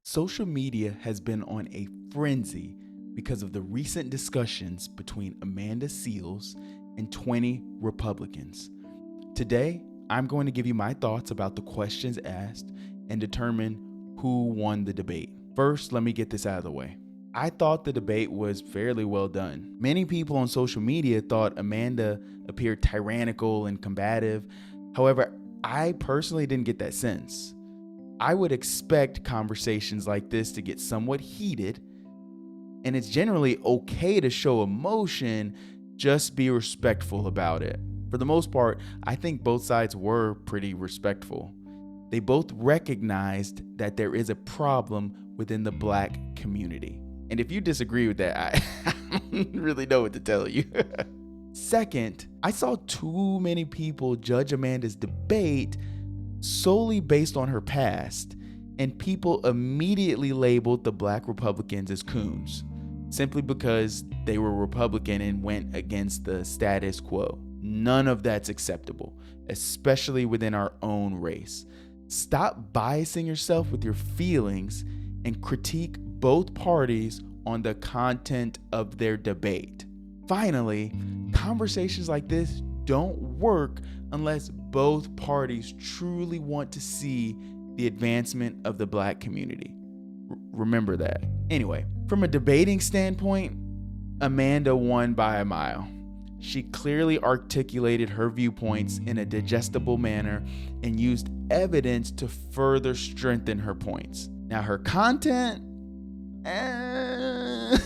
Social media has been on a frenzy because of the recent discussions between Amanda Seales and 20 Republicans. Today, I'm going to give you my thoughts about the questions asked and determine who won the debate. First, let me get this out of the way. I thought the debate was fairly well done. Many people on social media thought Amanda appeared tyrannical and combative. However, I personally didn't get that sense. I would expect conversations like this to get somewhat heated, and it's generally okay to show emotion, just be respectful about it. For the most part, I think both sides were pretty respectful. They both recognized that there is a problem within the Black community. And if you disagree with that, I don't really know what to tell you. Second, I saw too many people judge Amanda's debate solely based on her past, and people immediately labeled the Black Republicans as coons, simply because they were Republican and went against the status quo. None of that's acceptable, especially within our own race. Stop biasing yourself with your feelings and critique both parties on the content of their debate. Finally, conversations like this don't work unless both parties truly want to see the advancement of the Black community. Remember that. Anyway, from a debating standpoint, Amanda won by a mile. She clearly articulated her viewpoints in a digestible manner and used evidence to further strengthen her points. Now, her content, that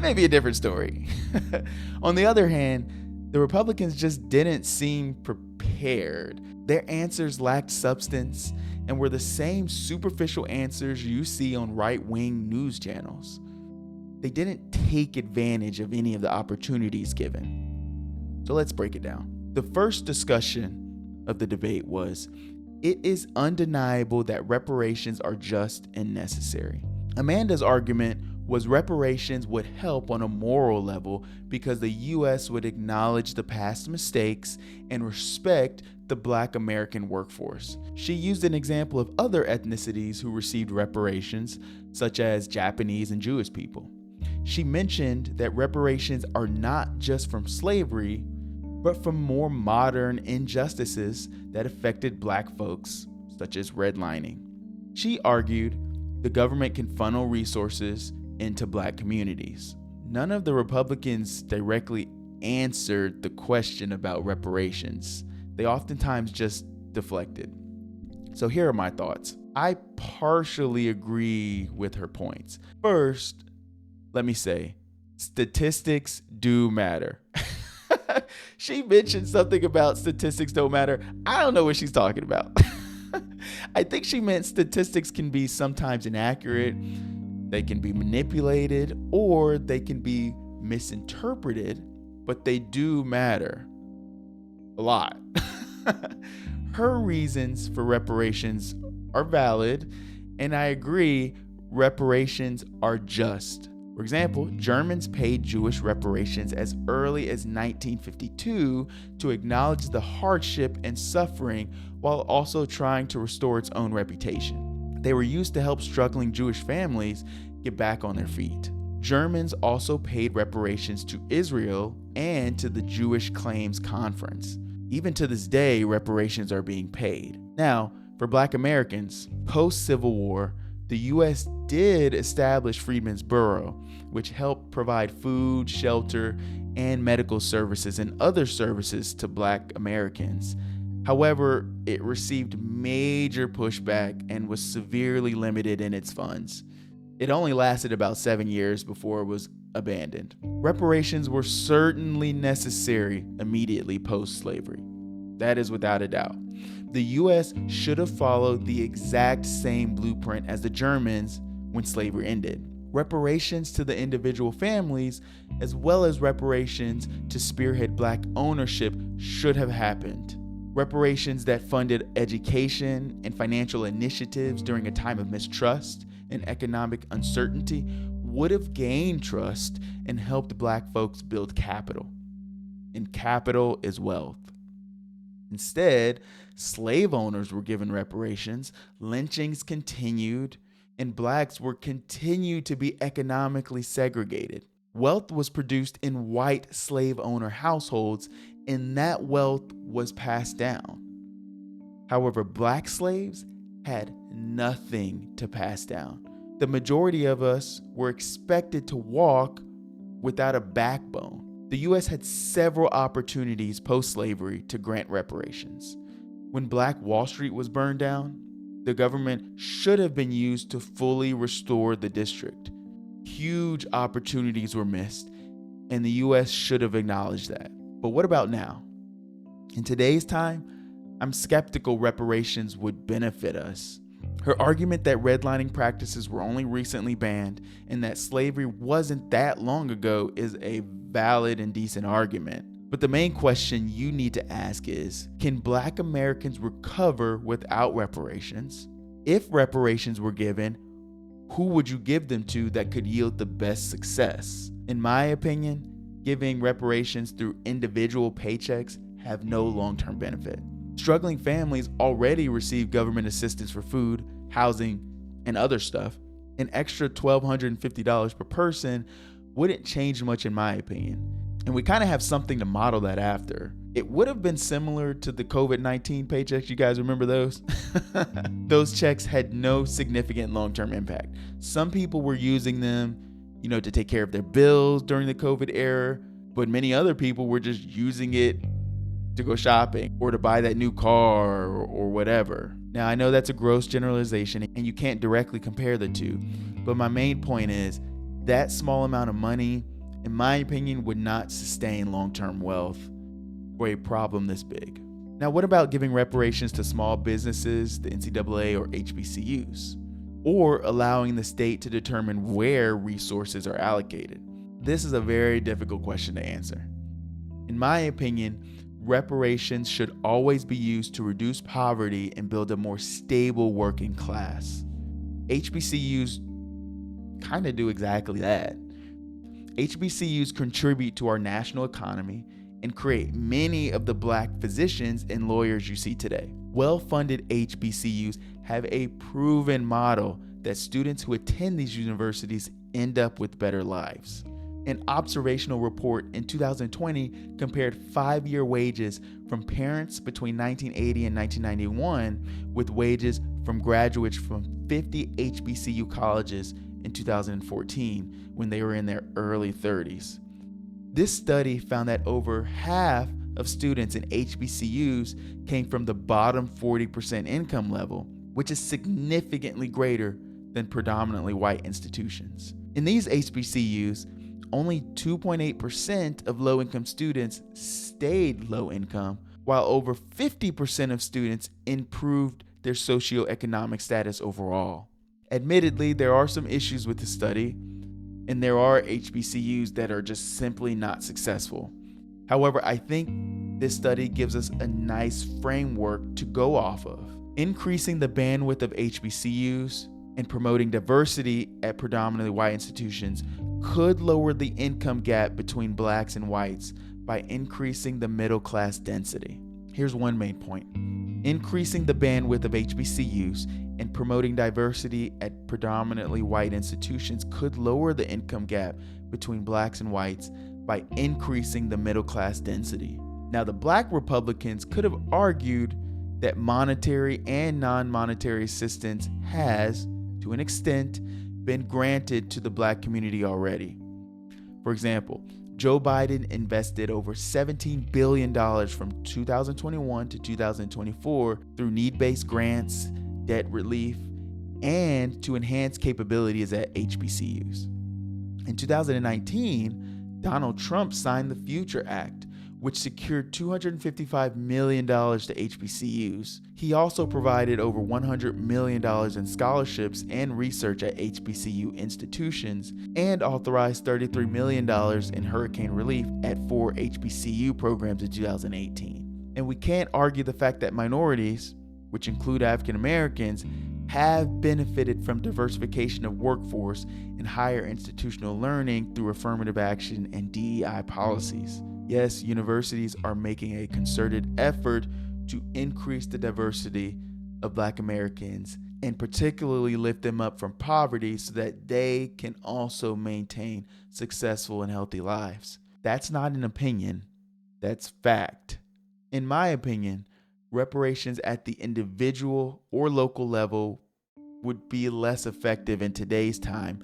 may be a different story. On the other hand, the Republicans just didn't seem prepared. Their answers lacked substance and were the same superficial answers you see on right-wing news channels. They didn't take advantage of any of the opportunities given. So let's break it down. The first discussion of the debate was, it is undeniable that reparations are just and necessary. Amanda's argument was reparations would help on a moral level because the U.S. would acknowledge the past mistakes and respect the Black American workforce. She used an example of other ethnicities who received reparations, such as Japanese and Jewish people. She mentioned that reparations are not just from slavery, but from more modern injustices that affected Black folks, such as redlining. She argued the government can funnel resources into Black communities. None of the Republicans directly answered the question about reparations. They oftentimes just deflected. So here are my thoughts. I partially agree with her points. First, let me say, statistics do matter. She mentioned something about statistics don't matter. I don't know what she's talking about. I think she meant statistics can be sometimes inaccurate, they can be manipulated, or they can be misinterpreted, but they do matter a lot. Her reasons for reparations are valid, and I agree reparations are just. For example, Germans paid Jewish reparations as early as 1952 to acknowledge the hardship and suffering while also trying to restore its own reputation. They were used to help struggling Jewish families get back on their feet. Germans also paid reparations to Israel and to the Jewish Claims Conference. Even to this day, reparations are being paid. Now, for Black Americans, post-Civil War, the U.S. did establish Freedmen's Bureau, which helped provide food, shelter, and medical services and other services to Black Americans. However, it received major pushback and was severely limited in its funds. It only lasted about 7 years before it was abandoned. Reparations were certainly necessary immediately post-slavery. That is without a doubt. The U.S. should have followed the exact same blueprint as the Germans when slavery ended. Reparations to the individual families, as well as reparations to spearhead Black ownership, should have happened. Reparations that funded education and financial initiatives during a time of mistrust and economic uncertainty would have gained trust and helped Black folks build capital. And capital is wealth. Instead, slave owners were given reparations, lynchings continued, and blacks were continued to be economically segregated. Wealth was produced in white slave owner households, and that wealth was passed down. However, black slaves had nothing to pass down. The majority of us were expected to walk without a backbone. The U.S. had several opportunities post-slavery to grant reparations. When Black Wall Street was burned down, the government should have been used to fully restore the district. Huge opportunities were missed, and the U.S. should have acknowledged that. But what about now? In today's time, I'm skeptical reparations would benefit us. Her argument that redlining practices were only recently banned and that slavery wasn't that long ago is a valid and decent argument. But the main question you need to ask is, can Black Americans recover without reparations? If reparations were given, who would you give them to that could yield the best success? In my opinion, giving reparations through individual paychecks have no long-term benefit. Struggling families already receive government assistance for food, housing, and other stuff. An extra $1,250 per person wouldn't change much in my opinion. And we kind of have something to model that after. It would have been similar to the COVID-19 paychecks. You guys remember those? Those checks had no significant long-term impact. Some people were using them, to take care of their bills during the COVID era, but many other people were just using it to go shopping or to buy that new car or whatever. Now, I know that's a gross generalization and you can't directly compare the two, but my main point is that small amount of money, in my opinion, would not sustain long-term wealth for a problem this big. Now, what about giving reparations to small businesses, the NCAA or HBCUs, or allowing the state to determine where resources are allocated? This is a very difficult question to answer. In my opinion, reparations should always be used to reduce poverty and build a more stable working class. HBCUs kind of do exactly that. HBCUs contribute to our national economy and create many of the Black physicians and lawyers you see today. Well-funded HBCUs have a proven model that students who attend these universities end up with better lives. An observational report in 2020 compared 5-year wages from parents between 1980 and 1991 with wages from graduates from 50 HBCU colleges in 2014 when they were in their early 30s. This study found that over half of students in HBCUs came from the bottom 40% income level, which is significantly greater than predominantly white institutions. In these HBCUs, only 2.8% of low-income students stayed low income, while over 50% of students improved their socioeconomic status overall. Admittedly, there are some issues with the study, and there are HBCUs that are just simply not successful. However, I think this study gives us a nice framework to go off of. Increasing the bandwidth of HBCUs and promoting diversity at predominantly white institutions could lower the income gap between Blacks and whites by increasing the middle class density. Here's one main point. Increasing the bandwidth of HBCUs and promoting diversity at predominantly white institutions could lower the income gap between Blacks and whites by increasing the middle class density. Now, the Black Republicans could have argued that monetary and non-monetary assistance has, to an extent, been granted to the Black community already. For example, Joe Biden invested over $17 billion from 2021 to 2024 through need-based grants, debt relief, and to enhance capabilities at HBCUs. In 2019, Donald Trump signed the Future Act, which secured $255 million to HBCUs. He also provided over $100 million in scholarships and research at HBCU institutions and authorized $33 million in hurricane relief at 4 HBCU programs in 2018. And we can't argue the fact that minorities, which include African Americans, have benefited from diversification of workforce and higher institutional learning through affirmative action and DEI policies. Yes, universities are making a concerted effort to increase the diversity of Black Americans and particularly lift them up from poverty so that they can also maintain successful and healthy lives. That's not an opinion, that's fact. In my opinion, reparations at the individual or local level would be less effective in today's time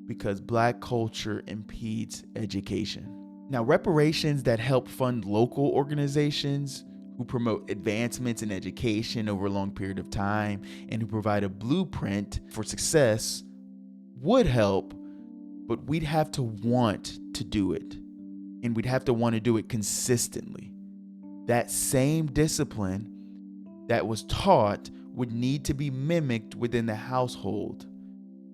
because Black culture impedes education. Now, reparations that help fund local organizations who promote advancements in education over a long period of time and who provide a blueprint for success would help, but we'd have to want to do it, and we'd have to want to do it consistently. That same discipline that was taught would need to be mimicked within the household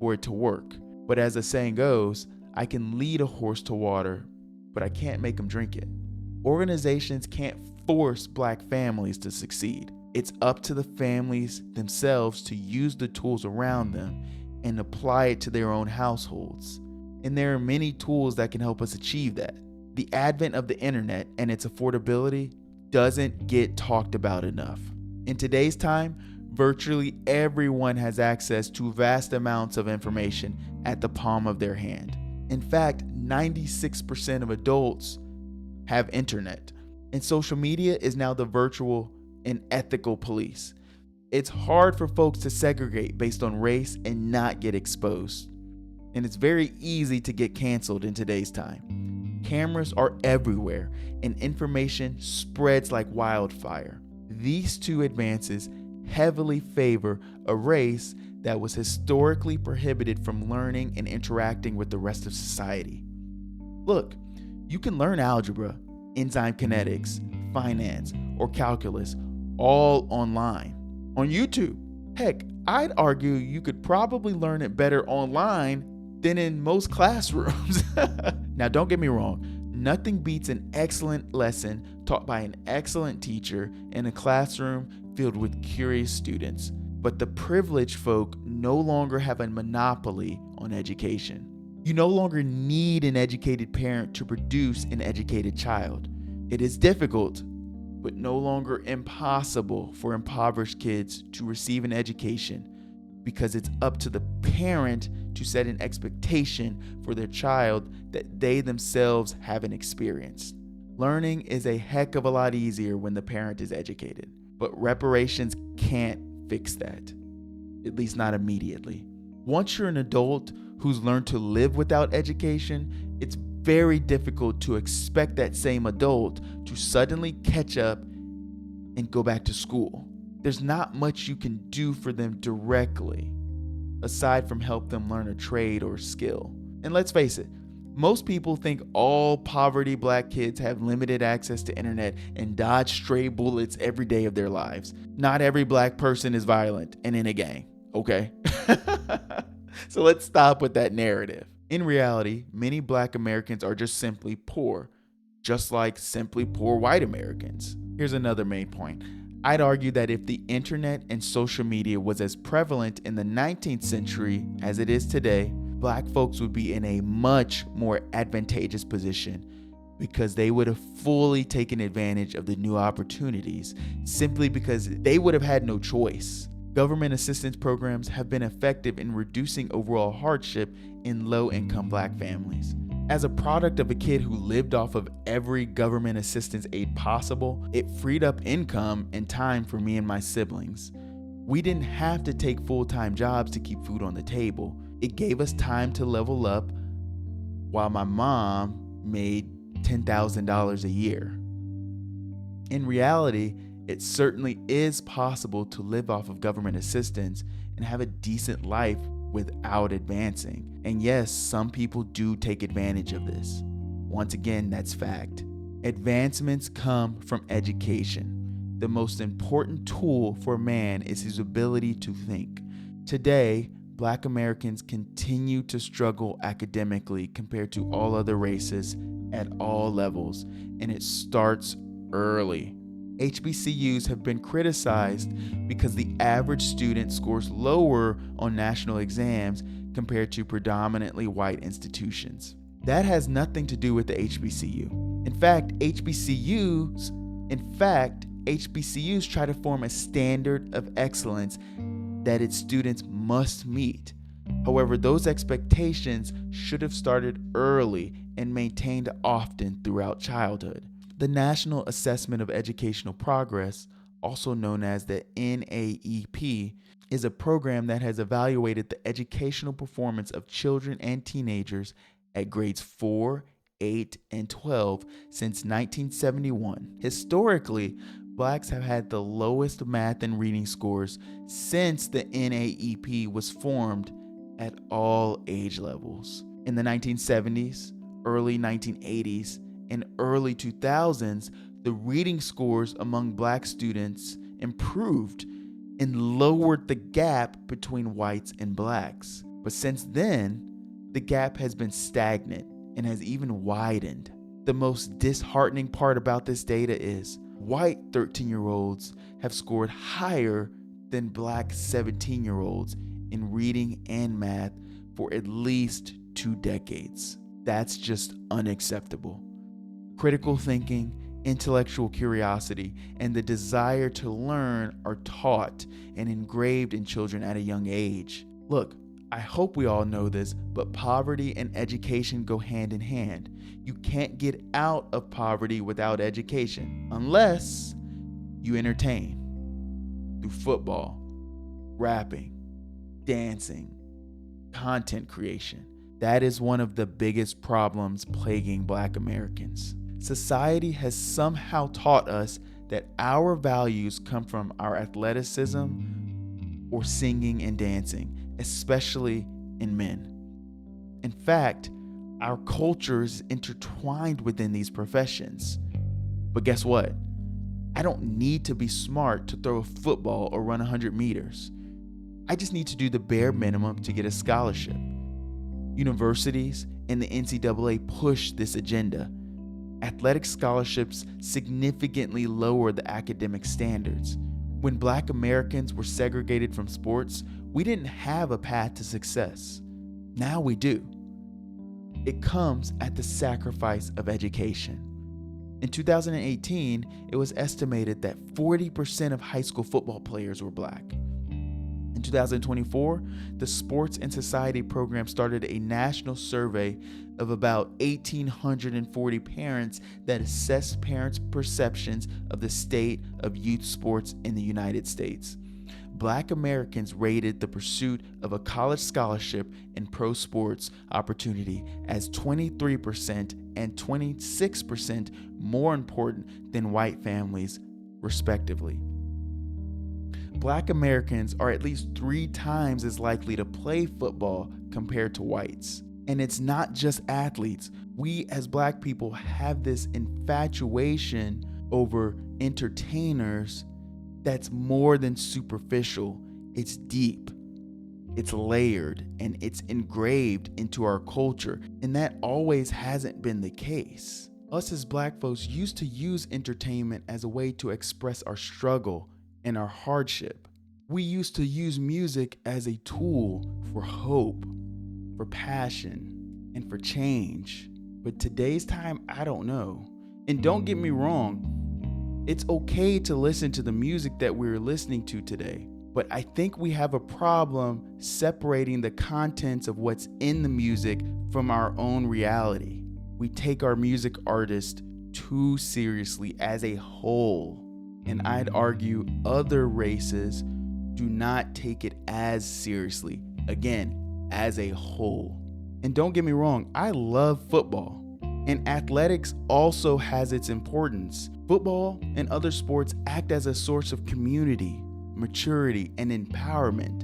for it to work. But as the saying goes, I can lead a horse to water, but I can't make them drink it. Organizations can't force Black families to succeed. It's up to the families themselves to use the tools around them and apply it to their own households. And there are many tools that can help us achieve that. The advent of the internet and its affordability doesn't get talked about enough. In today's time, virtually everyone has access to vast amounts of information at the palm of their hand. In fact, 96% of adults have internet, and social media is now the virtual and ethical police. It's hard for folks to segregate based on race and not get exposed. And it's very easy to get canceled in today's time. Cameras are everywhere, and information spreads like wildfire. These two advances heavily favor a race that was historically prohibited from learning and interacting with the rest of society. Look, you can learn algebra, enzyme kinetics, finance, or calculus all online on YouTube. Heck, I'd argue you could probably learn it better online than in most classrooms. Now, don't get me wrong. Nothing beats an excellent lesson taught by an excellent teacher in a classroom filled with curious students. But the privileged folk no longer have a monopoly on education. You no longer need an educated parent to produce an educated child. It is difficult, but no longer impossible for impoverished kids to receive an education because it's up to the parent to set an expectation for their child that they themselves haven't experienced. Learning is a heck of a lot easier when the parent is educated, but reparations can't fix that, at least not immediately. Once you're an adult who's learned to live without education, it's very difficult to expect that same adult to suddenly catch up and go back to school. There's not much you can do for them directly, aside from help them learn a trade or skill. And let's face it, most people think all poverty Black kids have limited access to internet and dodge stray bullets every day of their lives. Not every Black person is violent and in a gang, okay? So let's stop with that narrative. In reality, many Black Americans are just simply poor, just like simply poor white Americans. Here's another main point. I'd argue that if the internet and social media was as prevalent in the 19th century as it is today, Black folks would be in a much more advantageous position because they would have fully taken advantage of the new opportunities simply because they would have had no choice. Government assistance programs have been effective in reducing overall hardship in low-income Black families. As a product of a kid who lived off of every government assistance aid possible, it freed up income and time for me and my siblings. We didn't have to take full-time jobs to keep food on the table. It gave us time to level up while my mom made $10,000 a year. In reality, it certainly is possible to live off of government assistance and have a decent life without advancing. And yes, some people do take advantage of this. Once again, that's fact. Advancements come from education. The most important tool for man is his ability to think. Today, Black Americans continue to struggle academically compared to all other races at all levels, and it starts early. HBCUs have been criticized because the average student scores lower on national exams compared to predominantly white institutions. That has nothing to do with the HBCU. In fact, HBCUs try to form a standard of excellence that its students must meet. However, those expectations should have started early and maintained often throughout childhood. The National Assessment of Educational Progress, also known as the NAEP, is a program that has evaluated the educational performance of children and teenagers at grades 4, 8, and 12 since 1971. Historically, blacks have had the lowest math and reading scores since the NAEP was formed at all age levels. In the 1970s, early 1980s, and early 2000s, the reading scores among black students improved and lowered the gap between whites and blacks. But since then, the gap has been stagnant and has even widened. The most disheartening part about this data is white 13-year-olds have scored higher than black 17-year-olds in reading and math for at least 2 decades. That's just unacceptable. Critical thinking, intellectual curiosity, and the desire to learn are taught and engraved in children at a young age. Look, I hope we all know this, but poverty and education go hand in hand. You can't get out of poverty without education, unless you entertain through football, rapping, dancing, content creation. That is one of the biggest problems plaguing Black Americans. Society has somehow taught us that our values come from our athleticism or singing and dancing, especially in men. In fact, our culture is intertwined within these professions. But guess what? I don't need to be smart to throw a football or run 100 meters. I just need to do the bare minimum to get a scholarship. Universities and the NCAA push this agenda. Athletic scholarships significantly lower the academic standards. When Black Americans were segregated from sports, we didn't have a path to success. Now we do. It comes at the sacrifice of education. In 2018, it was estimated that 40% of high school football players were Black. In 2024, the Sports and Society program started a national survey of about 1,840 parents that assessed parents' perceptions of the state of youth sports in the United States. Black Americans rated the pursuit of a college scholarship and pro sports opportunity as 23% and 26% more important than white families, respectively. Black Americans are at least 3 times as likely to play football compared to whites. And it's not just athletes. We as Black people have this infatuation over entertainers that's more than superficial. It's deep, it's layered, and it's engraved into our culture. And that always hasn't been the case. Us as Black folks used to use entertainment as a way to express our struggle and our hardship. We used to use music as a tool for hope, for passion, and for change. But today's time, I don't know. And don't get me wrong, it's okay to listen to the music that we're listening to today. But I think we have a problem separating the contents of what's in the music from our own reality. We take our music artist too seriously as a whole. And I'd argue other races do not take it as seriously, again, as a whole. And don't get me wrong, I love football. And athletics also has its importance. Football and other sports act as a source of community, maturity, and empowerment.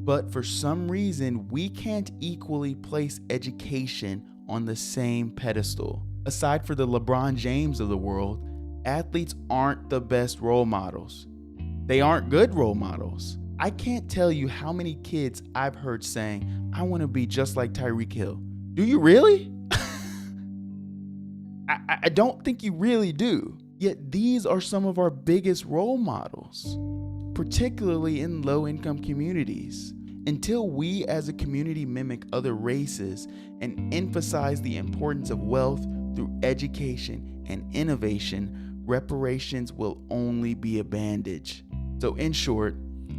But for some reason, we can't equally place education on the same pedestal. Aside for the LeBron James of the world, athletes aren't the best role models. They aren't good role models. I can't tell you how many kids I've heard saying, I want to be just like Tyreek Hill. Do you really? I don't think you really do. Yet these are some of our biggest role models, particularly in low-income communities. Until we as a community mimic other races and emphasize the importance of wealth through education and innovation reparations will only be a bandage. So in short,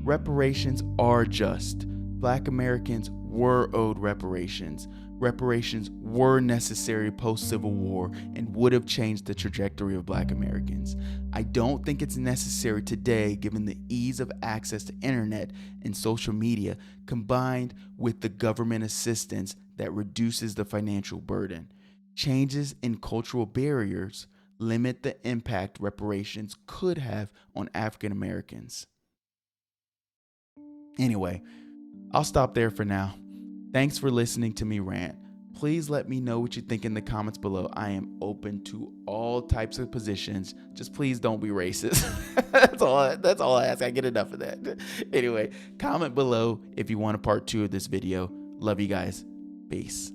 reparations are just. Black Americans were owed reparations. Reparations were necessary post-Civil War and would have changed the trajectory of Black Americans. I don't think it's necessary today given the ease of access to internet and social media combined with the government assistance that reduces the financial burden. Changes in cultural barriers limit the impact reparations could have on African Americans. Anyway, I'll stop there for now. Thanks for listening to me rant. Please let me know what you think in the comments below. I am open to all types of positions. Just please don't be racist. That's all I ask. I get enough of that. Anyway, comment below if you want a part 2 of this video. Love you guys. Peace.